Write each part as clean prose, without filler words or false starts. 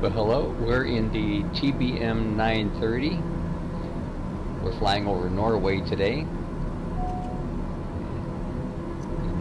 Well, hello, we're in the TBM 930. We're flying over Norway today.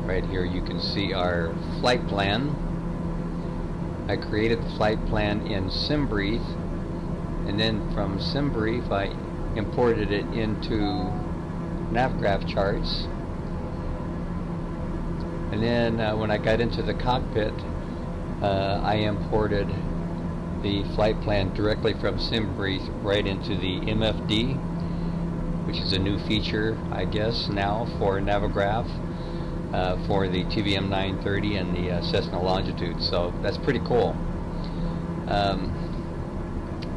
Right here you can see our flight plan. I created the flight plan in SimBrief, and then from SimBrief I imported it into NavGraph charts. And then when I got into the cockpit, I imported the flight plan directly from SimBrief right into the MFD, which is a new feature, I guess, now for NavGraph for the TBM 930 and the Cessna Longitude. So that's pretty cool.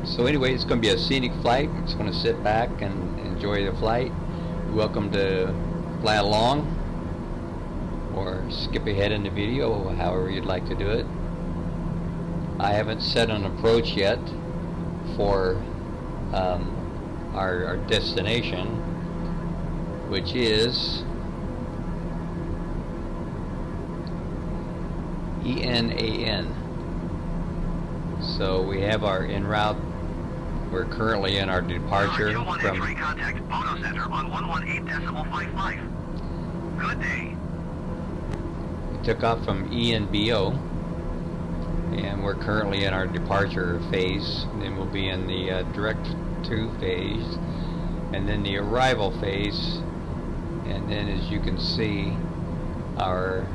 So anyway, it's going to be a scenic flight. I'm just going to sit back and enjoy the flight. You're welcome to fly along or skip ahead in the video, however you'd like to do it. I haven't set an approach yet for our destination, which is ENAN. So we have our en route. We're currently in our departure from contact photo center on 118.55. Good day. We took off from ENBO, and we're currently in our departure phase. Then we'll be in the direct to phase, and then the arrival phase, and then as you can see, our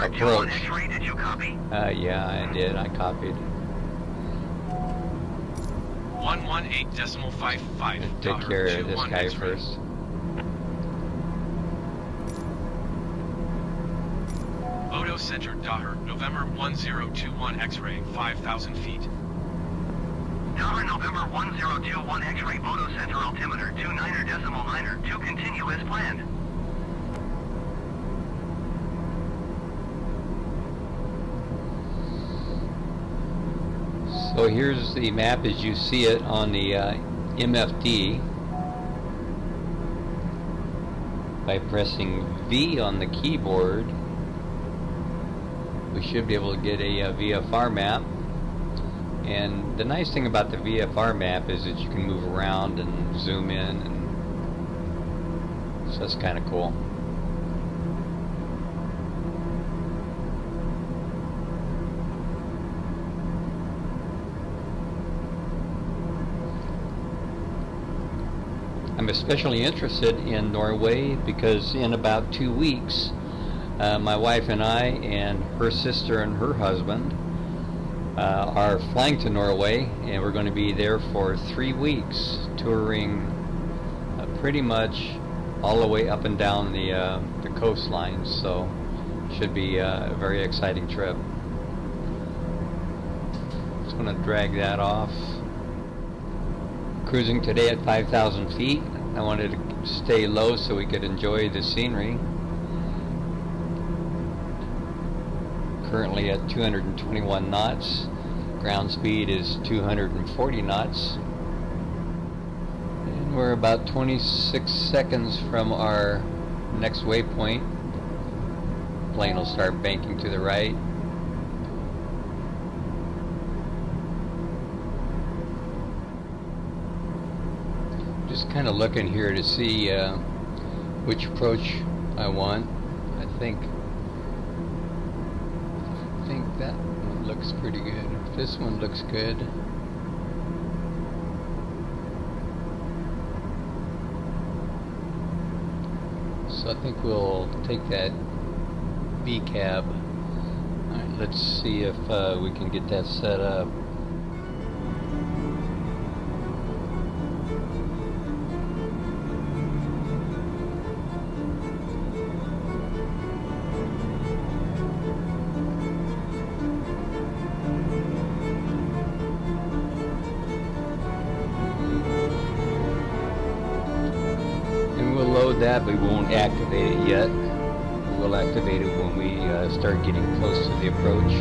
approach. Did you copy? Yeah, I did. I copied. 118.55. Take care of this guy first. Photo Center Daher, November 1021 X-ray, 5,000 feet. Daher, November 1021 X-ray, Photo Center altimeter 29er.9er to continue as planned. So here's the map as you see it on the MFD. By pressing V on the keyboard, we should be able to get a VFR map. And the nice thing about the VFR map is that you can move around and zoom in, and so that's kind of cool. I'm especially interested in Norway because in about 2 weeks my wife and I and her sister and her husband are flying to Norway, and we're going to be there for 3 weeks touring pretty much all the way up and down the coastlines. So should be a very exciting trip. Just going to drag that off. Cruising today at 5,000 feet. I wanted to stay low so we could enjoy the scenery. Currently at 221 knots. Ground speed is 240 knots. And we're about 26 seconds from our next waypoint. Plane will start banking to the right. Just kind of looking here to see which approach I want. I think that one looks pretty good. This one looks good. So I think we'll take that B cab. Alright, let's see if we can get that set up. That, but we won't activate it yet. We'll activate it when we start getting close to the approach.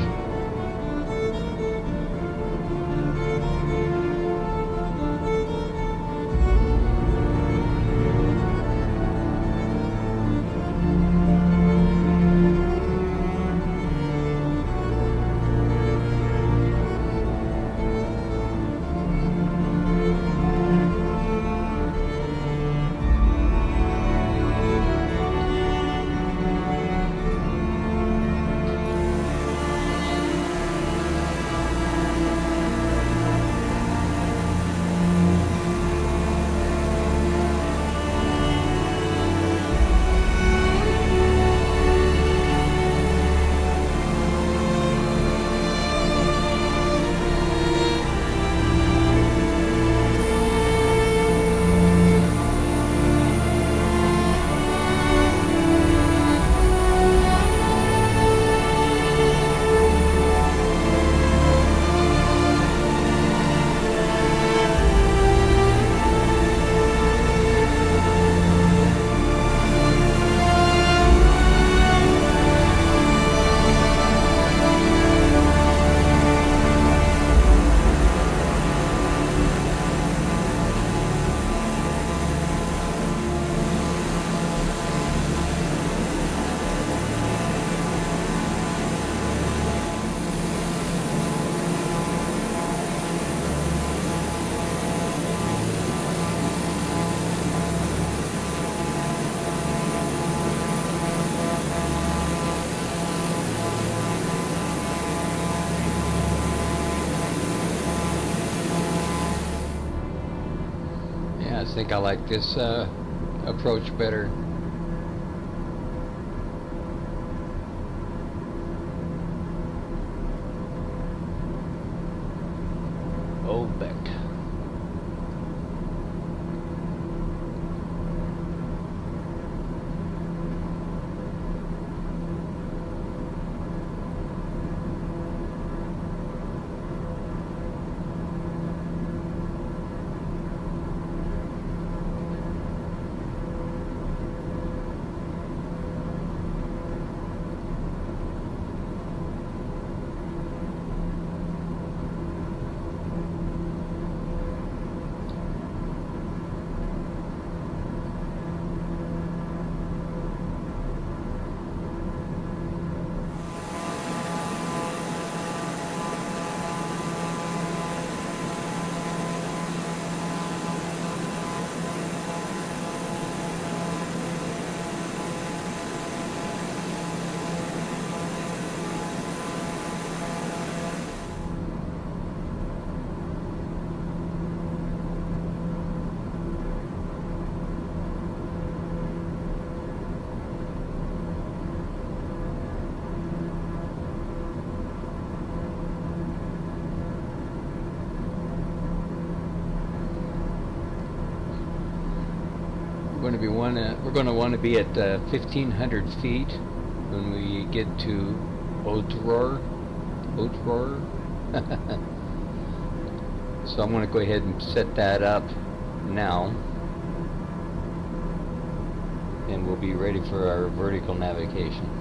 think I like this approach better. Oh, Beck. We're going to want to be at 1,500 feet when we get to Otror. So I'm going to go ahead and set that up now, and we'll be ready for our vertical navigation.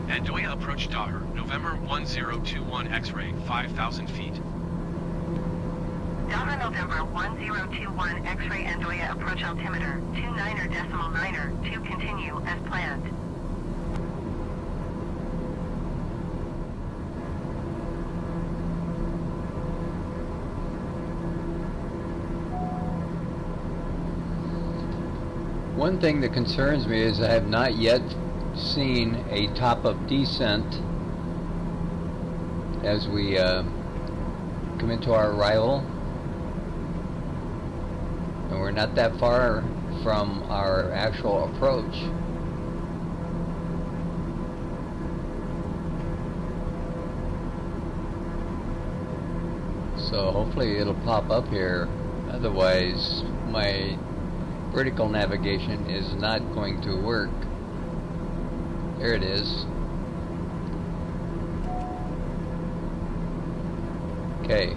Andoya approach Daher, November 1021 X-ray, 5,000 feet. Daher November 1021 X-ray Andoya approach altimeter 29.9 to continue as planned. One thing that concerns me is I have not yet seen a top of descent as we come into our arrival, and we're not that far from our actual approach. So hopefully it'll pop up here, otherwise my vertical navigation is not going to work. There it is. Okay.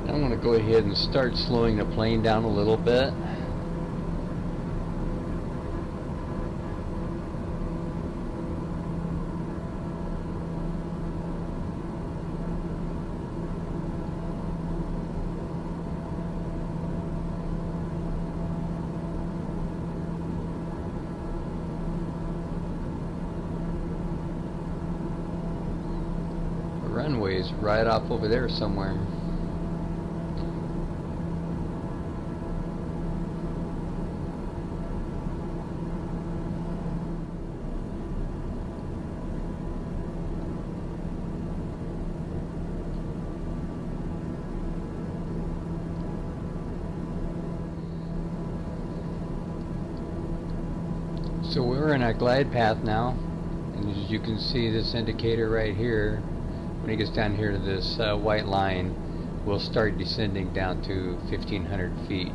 I'm going to go ahead and start slowing the plane down a little bit. The runway is right off over there somewhere. So we're in a glide path now, and as you can see, this indicator right here, when it gets down here to this white line, we'll start descending down to 1,500 feet.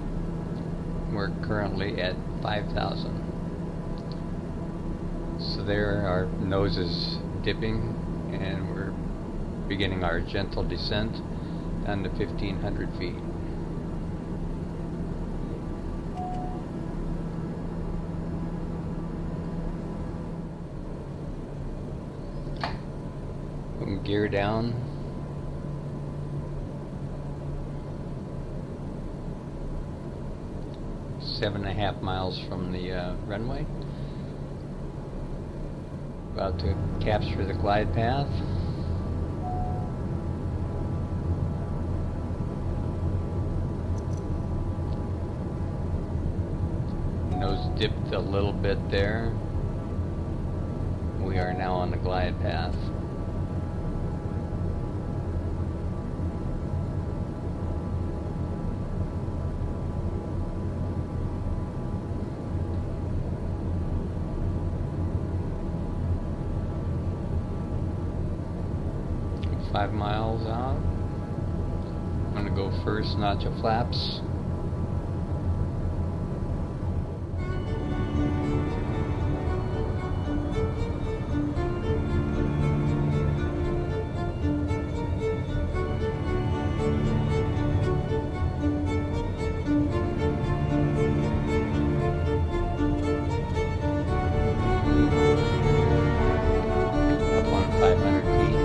We're currently at 5,000. So there our nose is dipping, and we're beginning our gentle descent down to 1,500 feet. Gear down. Seven and a half miles from the runway. About to capture the glide path. Nose dipped a little bit there. We are now on the glide path. Five miles out. I'm going to go first, notch of flaps. Up on 500 feet.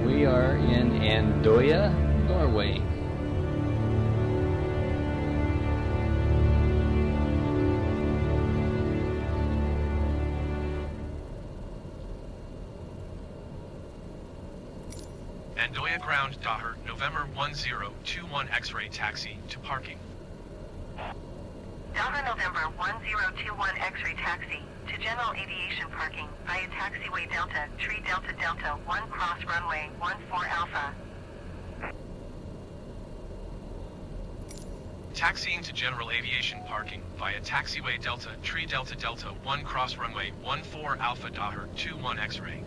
We are in Andoya, Norway. Andoya ground Daher, November 1021 X-ray taxi to parking. Daher November 1021 X-ray taxi to general aviation parking via taxiway Delta, Tree Delta Delta 1 cross runway 14 Alpha. Taxiing to general aviation parking via taxiway Delta, Tree Delta Delta 1 cross runway 14 Alpha Daher 21 X-ray.